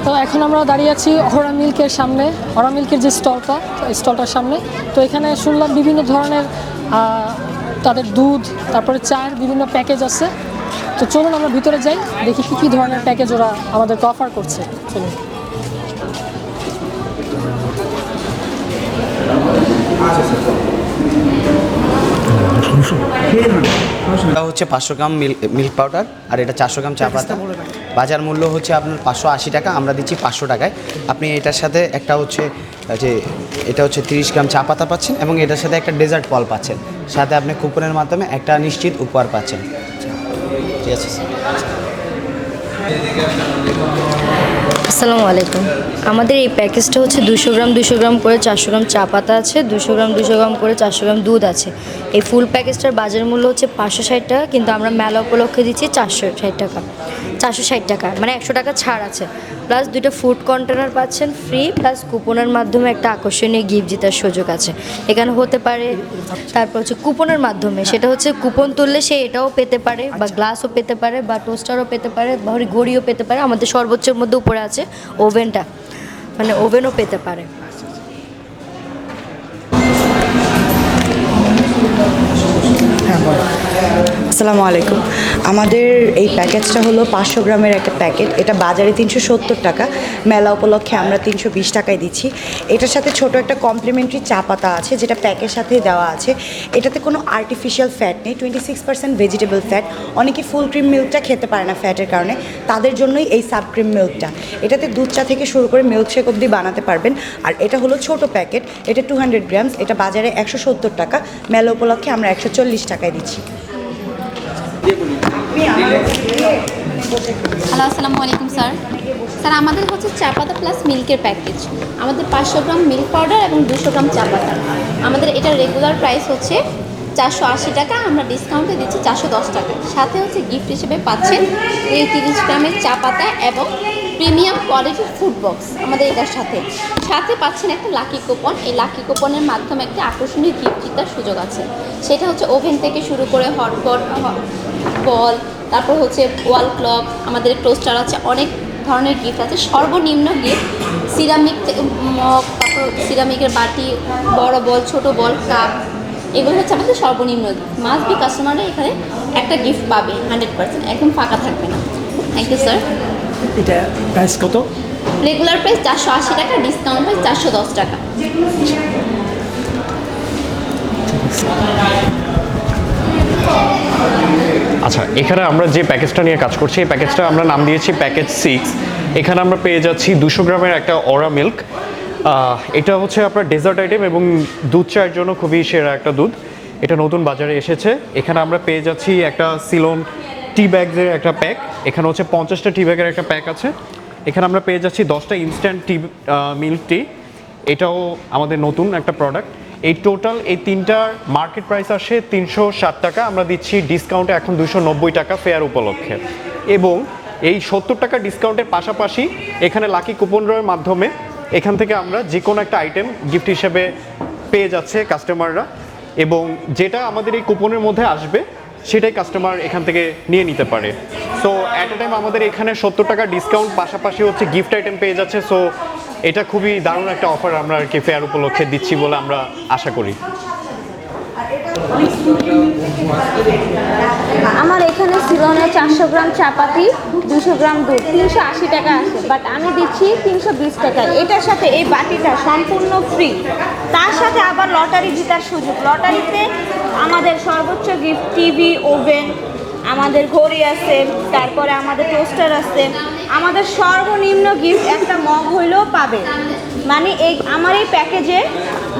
তো এখন আমরা দাঁড়িয়ে আছি অহরা মিল্কের সামনে, অহরা মিল্কের যে স্টলটার সামনে। তো এখানে শুনলাম বিভিন্ন ধরনের তাদের দুধ, তারপরে চায়ের বিভিন্ন প্যাকেজ আছে। তো চলুন আমরা ভিতরে যাই, দেখি কী ধরনের প্যাকেজ ওরা আমাদেরকে অফার করছে। চলুন। এটা হচ্ছে 500 গ্রাম মিল্ক পাউডার, আর এটা 400 গ্রাম চা পাতা। বাজার মূল্য হচ্ছে আপনার 580 টাকা, আমরা দিচ্ছি 500 টাকায়। আপনি এটার সাথে একটা হচ্ছে যে এটা হচ্ছে 30 গ্রাম চা পাতা পাচ্ছেন, এবং এটার সাথে একটা ডেজার্ট ফল পাচ্ছেন, সাথে আপনি কুপনের মাধ্যমে একটা নিশ্চিত উপহার পাচ্ছেন। ঠিক আছে। আসসালামু আলাইকুম। আমাদের এই প্যাকেজটা হচ্ছে 200 গ্রাম করে 400 গ্রাম চা পাতা আছে, 200 গ্রাম করে 400 গ্রাম দুধ আছে। এই ফুল প্যাকেজটার বাজার মূল্য হচ্ছে 560 টাকা, কিন্তু আমরা মেলা উপলক্ষে দিচ্ছি 460 টাকা, মানে 100 টাকা ছাড় আছে। প্লাস 2টা ফুড কন্টেনার পাচ্ছেন ফ্রি, প্লাস কুপনের মাধ্যমে একটা আকর্ষণীয় গিফট জেতার সুযোগ আছে। এখানে হতে পারে, তারপর হচ্ছে কুপনের মাধ্যমে, সেটা হচ্ছে কুপন তুললে সে এটাও পেতে পারে, বা গ্লাসও পেতে পারে, বা টোস্টারও পেতে পারে, বা ঘড়িও পেতে পারে। আমাদের সর্বোচ্চের মধ্যে উপরে আছে ওভেনটা, মানে ওভেনও পেতে পারে। আসসালামু আলাইকুম। আমাদের এই প্যাকেজটা হলো 500 গ্রামের একটা প্যাকেট। এটা বাজারে 370 টাকা, মেলা উপলক্ষে আমরা 320 টাকায় দিচ্ছি। এটার সাথে ছোট একটা কমপ্লিমেন্টারি চা পাতা আছে, যেটা প্যাকের সাথেই দেওয়া আছে। এটাতে কোনো আর্টিফিশিয়াল ফ্যাট নেই, 26% ভেজিটেবল ফ্যাট। অনেকে ফুল ক্রিম মিল্কটা খেতে পারে না ফ্যাটের কারণে, তাদের জন্যই এই সাব ক্রিম মিল্কটা। এটাতে দুধ চা থেকে শুরু করে মিল্কশেক অবধি বানাতে পারবেন। আর এটা হলো ছোট প্যাকেট, এটা 200 গ্রামস, এটা বাজারে 170 টাকা, মেলা উপলক্ষে আমরা 140 টাকায় দিচ্ছি। হ্যালো, আসসালামু আলাইকুম স্যার। আমাদের হচ্ছে চা পাতা প্লাস মিল্কের প্যাকেজ। আমাদের 500 গ্রাম মিল্ক পাউডার এবং 200 গ্রাম চা পাতা। আমাদের এটা রেগুলার প্রাইস হচ্ছে 480 টাকা, আমরা ডিসকাউন্টে দিচ্ছি 410 টাকা। সাথে হচ্ছে গিফট হিসেবে পাচ্ছেন এই 30 গ্রামের চা পাতা এবং প্রিমিয়াম কোয়ালিটির ফুড বক্স। আমাদের এটার সাথে পাচ্ছেন একটা লাকি কুপন। এই লাকি কুপনের মাধ্যমে একটা আকর্ষণীয় গিফট জেতার সুযোগ আছে। সেটা হচ্ছে ওভেন থেকে শুরু করে হটপট, বল, তারপর হচ্ছে ওয়াল ক্লক, আমাদের টোস্টার আছে, অনেক ধরনের গিফট আছে। সর্বনিম্ন গিফট সিরামিক মগ, তারপর সিরামিকের বাটি, বড় বল, ছোট বল, কাপ, এগুলো হচ্ছে আমাদের সর্বনিম্ন গিফট। মাস্ট বি কাস্টমাররা এখানে একটা গিফট পাবে 100%, একদম ফাঁকা থাকবে না। Thank you sir. এটা প্রাইস কত? রেগুলার প্রাইস 480 টাকা, ডিসকাউন্ট প্রাইস 410 টাকা। আচ্ছা, এখানে আমরা যে প্যাকেজটা নিয়ে কাজ করছি, এই প্যাকেজটা আমরা নাম দিয়েছি প্যাকেজ 6। এখানে আমরা পেয়ে যাচ্ছি 200 গ্রামের একটা অরা মিল্ক। এটা হচ্ছে আপনার ডেজার্ট আইটেম এবং দুধ চায়ের জন্য খুবই সেরা একটা দুধ। এটা নতুন বাজারে এসেছে। এখানে আমরা পেয়ে যাচ্ছি একটা সিলন টি ব্যাগের একটা প্যাক। এখানে হচ্ছে 50টা টি ব্যাগের একটা প্যাক আছে। এখানে আমরা পেয়ে যাচ্ছি 10টা ইনস্ট্যান্ট টি মিল্ক টি। এটাও আমাদের নতুন একটা প্রোডাক্ট। এই টোটাল এই তিনটার মার্কেট প্রাইস আসে 360 টাকা, আমরা দিচ্ছি ডিসকাউন্টে এখন 290 টাকা ফেয়ার উপলক্ষে। এবং এই 70 টাকা ডিসকাউন্টের পাশাপাশি এখানে লাকি কুপনের মাধ্যমে এখান থেকে আমরা যে কোনো একটা আইটেম গিফট হিসেবে পেয়ে যাচ্ছে কাস্টমাররা, এবং যেটা আমাদের এই কুপনের মধ্যে আসবে সেটাই কাস্টমার এখান থেকে নিয়ে নিতে পারে। সো অ্যাট এ টাইম আমাদের এখানে 70 টাকা ডিসকাউন্ট পাশাপাশি হচ্ছে গিফট আইটেম পেয়ে যাচ্ছে। সো এটা খুবই দারুণ একটা অফার আমরা আর কি ফেয়ার উপলক্ষে দিচ্ছি বলে আমরা আশা করি। আমার এখানে সিলনে 400 গ্রাম চাপাতি, 200 গ্রাম দুধ 380 টাকা আছে, বাট আমি দিচ্ছি 320 টাকা। এটার সাথে এই বাটিটা সম্পূর্ণ ফ্রি, তার সাথে আবার লটারি জেতার সুযোগ। লটারিতে আমাদের সর্বোচ্চ গিফট টিভি, ওভেন, আমাদের ঘড়ি আছে, তারপরে আমাদের টোস্টার আছে। আমাদের সর্বনিম্ন গিফট একটা মগ হইলেও পাবে, মানে আমার এই প্যাকেজে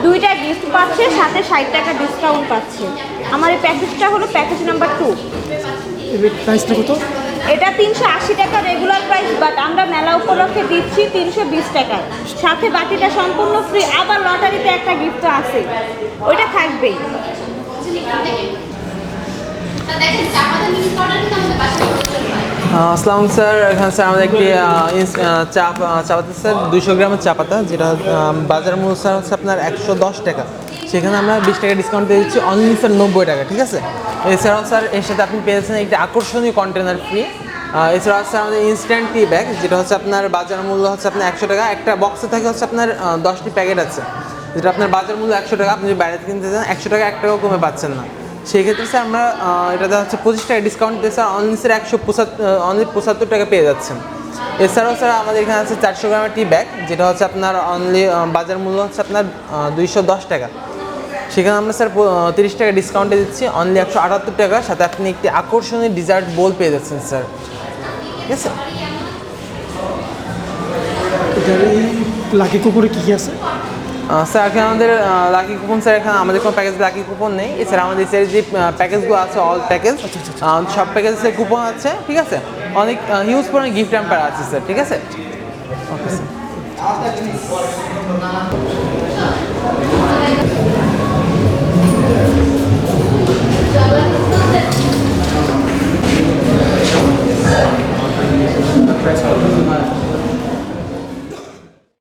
2টা গিফট পাচ্ছে, সাথে 60 টাকা ডিসকাউন্ট পাচ্ছে। আমার এই প্যাকেজটা হলো প্যাকেজ নাম্বার 2। প্রাইসটা কত? এটা 380 টাকা রেগুলার প্রাইস, বাট আমরা মেলা উপলক্ষে দিচ্ছি 320 টাকায়। সাথে বাকিটা সম্পূর্ণ ফ্রি, আবার লটারিতে একটা গিফট আছে, ওইটা থাকবেই। আসসালামু স্যার। এখানে স্যার আমাদের একটি চা পাতা স্যার 200 গ্রামের চা পাতা, যেটা বাজার মূল্য স্যার হচ্ছে আপনার 110 টাকা। সেখানে আমরা 20 টাকা ডিসকাউন্ট দিয়ে দিচ্ছি, অনলি স্যার 90 টাকা। ঠিক আছে। এছাড়াও স্যার এর সাথে আপনি পেয়েছেন একটি আকর্ষণীয় কন্টেনার ফ্রি, এছাড়া আছে আমাদের ইনস্ট্যান্ট টি ব্যাগ, যেটা হচ্ছে আপনার বাজার মূল্য হচ্ছে আপনার 100 টাকা। একটা বক্সে থাকে হচ্ছে আপনার 10টি প্যাকেট আছে, যেটা আপনার বাজার মূল্য 100 টাকা। আপনি যদি বাইরে থেকে কিনতে চান 100 টাকা 1 টাকাও কমে পাচ্ছেন না। সেই ক্ষেত্রে স্যার আমরা এটাতে হচ্ছে 25 টাকা ডিসকাউন্ট দিয়ে স্যার অনলি স্যার 175 টাকা পেয়ে যাচ্ছেন। এছাড়াও স্যার আমাদের এখানে আছে 400 গ্রামের টি ব্যাগ, যেটা হচ্ছে আপনার অনলি বাজার মূল্য হচ্ছে আপনার 210 টাকা। সেখানে আমরা স্যার 30 টাকা ডিসকাউন্টে দিচ্ছি অনলি 178 টাকা, সাথে আপনি একটি আকর্ষণীয় ডিজার্ট বোল পেয়ে যাচ্ছেন স্যার। ঠিক আছে, এটার এই লাকি কুপনে কী কী আছে? স্যার এখানে আমাদের লাকি কুপন, স্যার এখানে আমাদের কোনো প্যাকেজ লাকি কুপন নেই। এছাড়া আমাদের স্যার যে প্যাকেজগুলো আছে অল প্যাকেজ, সব প্যাকেজে কুপন আছে। ঠিক আছে, অনেক হিউজ পরিমাণে গিফট হ্যাম্পার আছে স্যার। ঠিক আছে, ওকে স্যার।